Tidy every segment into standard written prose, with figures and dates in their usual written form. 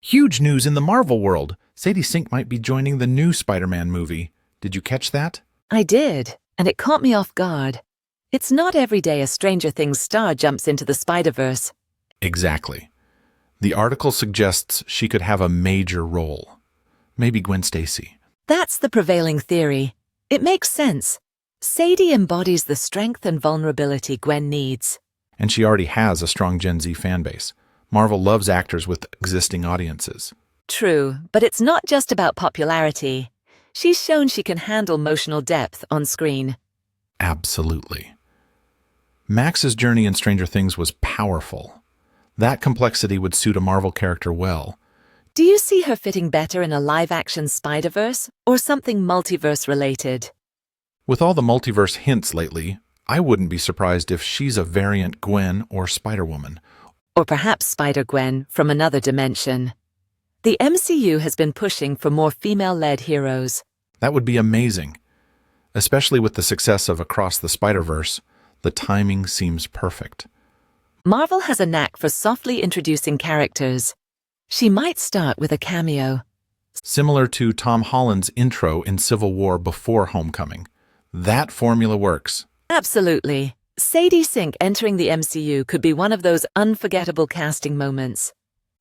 Huge news in the Marvel world. Sadie Sink might be joining the new Spider-Man movie. Did you catch that? I did, and it caught me off guard. It's not every day a Stranger Things star jumps into the Spider-Verse. Exactly. The article suggests she could have a major role. Maybe Gwen Stacy. That's the prevailing theory. It makes sense. Sadie embodies the strength and vulnerability Gwen needs. And she already has a strong Gen Z fan base. Marvel loves actors with existing audiences. True, but it's not just about popularity. She's shown she can handle emotional depth on screen. Absolutely. Max's journey in Stranger Things was powerful. That complexity would suit a Marvel character well. Do you see her fitting better in a live-action Spider-Verse or something multiverse-related? With all the multiverse hints lately, I wouldn't be surprised if she's a variant Gwen or Spider-Woman. Or perhaps Spider-Gwen from another dimension. The MCU has been pushing for more female-led heroes. That would be amazing. Especially with the success of Across the Spider-Verse, the timing seems perfect. Marvel has a knack for softly introducing characters. She might start with a cameo. Similar to Tom Holland's intro in Civil War before Homecoming. That formula works. Absolutely. Sadie Sink entering the MCU could be one of those unforgettable casting moments.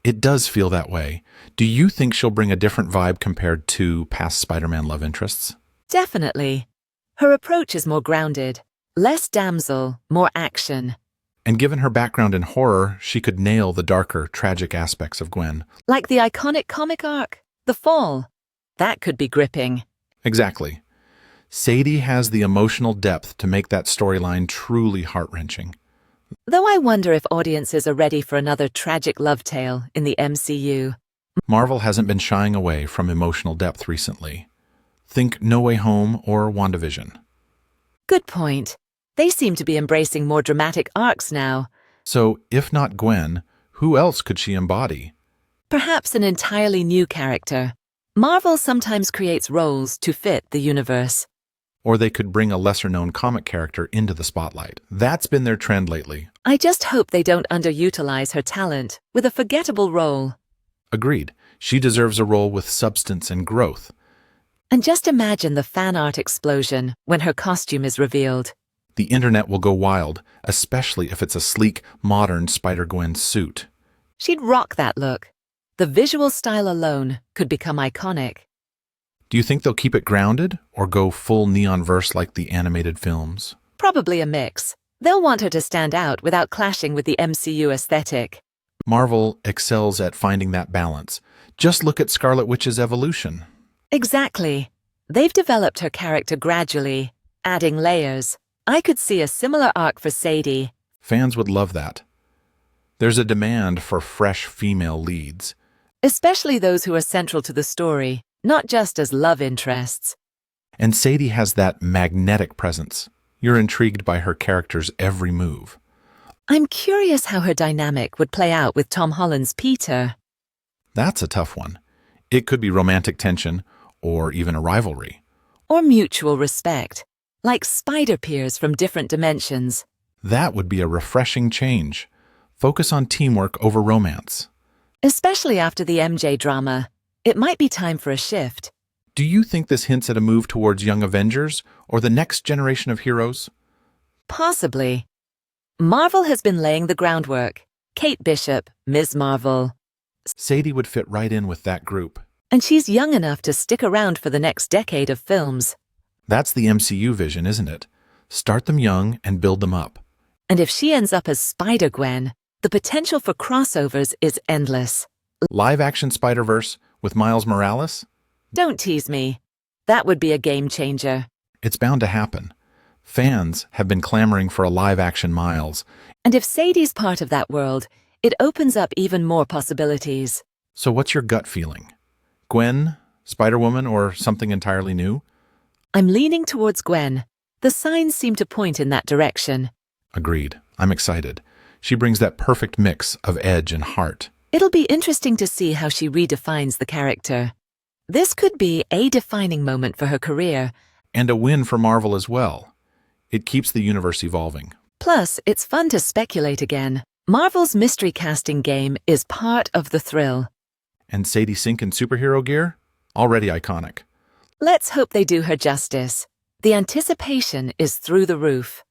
It does feel that way. Do you think she'll bring a different vibe compared to past Spider-Man love interests? Definitely. Her approach is more grounded. Less damsel, more action. And given her background in horror, she could nail the darker, tragic aspects of Gwen. Like the iconic comic arc, The Fall. That could be gripping. Exactly. Sadie has the emotional depth to make that storyline truly heart-wrenching. Though I wonder if audiences are ready for another tragic love tale in the MCU. Marvel hasn't been shying away from emotional depth recently. Think No Way Home or WandaVision. Good point. They seem to be embracing more dramatic arcs now. So, if not Gwen, who else could she embody? Perhaps an entirely new character. Marvel sometimes creates roles to fit the universe. Or they could bring a lesser-known comic character into the spotlight. That's been their trend lately. I just hope they don't underutilize her talent with a forgettable role. Agreed. She deserves a role with substance and growth. And just imagine the fan art explosion when her costume is revealed. The internet will go wild, especially if it's a sleek, modern Spider-Gwen suit. She'd rock that look. The visual style alone could become iconic. Do you think they'll keep it grounded or go full neon-verse like the animated films? Probably a mix. They'll want her to stand out without clashing with the MCU aesthetic. Marvel excels at finding that balance. Just look at Scarlet Witch's evolution. Exactly. They've developed her character gradually, adding layers. I could see a similar arc for Sadie. Fans would love that. There's a demand for fresh female leads. Especially those who are central to the story, not just as love interests. And Sadie has that magnetic presence. You're intrigued by her character's every move. I'm curious how her dynamic would play out with Tom Holland's Peter. That's a tough one. It could be romantic tension or even a rivalry. Or mutual respect, like spider peers from different dimensions. That would be a refreshing change. Focus on teamwork over romance. Especially after the MJ drama, it might be time for a shift. Do you think this hints at a move towards Young Avengers or the next generation of heroes? Possibly. Marvel has been laying the groundwork. Kate Bishop, Ms. Marvel. Sadie would fit right in with that group. And she's young enough to stick around for the next decade of films. That's the MCU vision, isn't it? Start them young and build them up. And if she ends up as Spider-Gwen, the potential for crossovers is endless. Live-action Spider-Verse with Miles Morales? Don't tease me. That would be a game changer. It's bound to happen. Fans have been clamoring for a live-action Miles. And if Sadie's part of that world, it opens up even more possibilities. So what's your gut feeling? Gwen, Spider-Woman, or something entirely new? I'm leaning towards Gwen. The signs seem to point in that direction. Agreed. I'm excited. She brings that perfect mix of edge and heart. It'll be interesting to see how she redefines the character. This could be a defining moment for her career. And a win for Marvel as well. It keeps the universe evolving. Plus, it's fun to speculate again. Marvel's mystery casting game is part of the thrill. And Sadie Sink in superhero gear? Already iconic. Let's hope they do her justice. The anticipation is through the roof.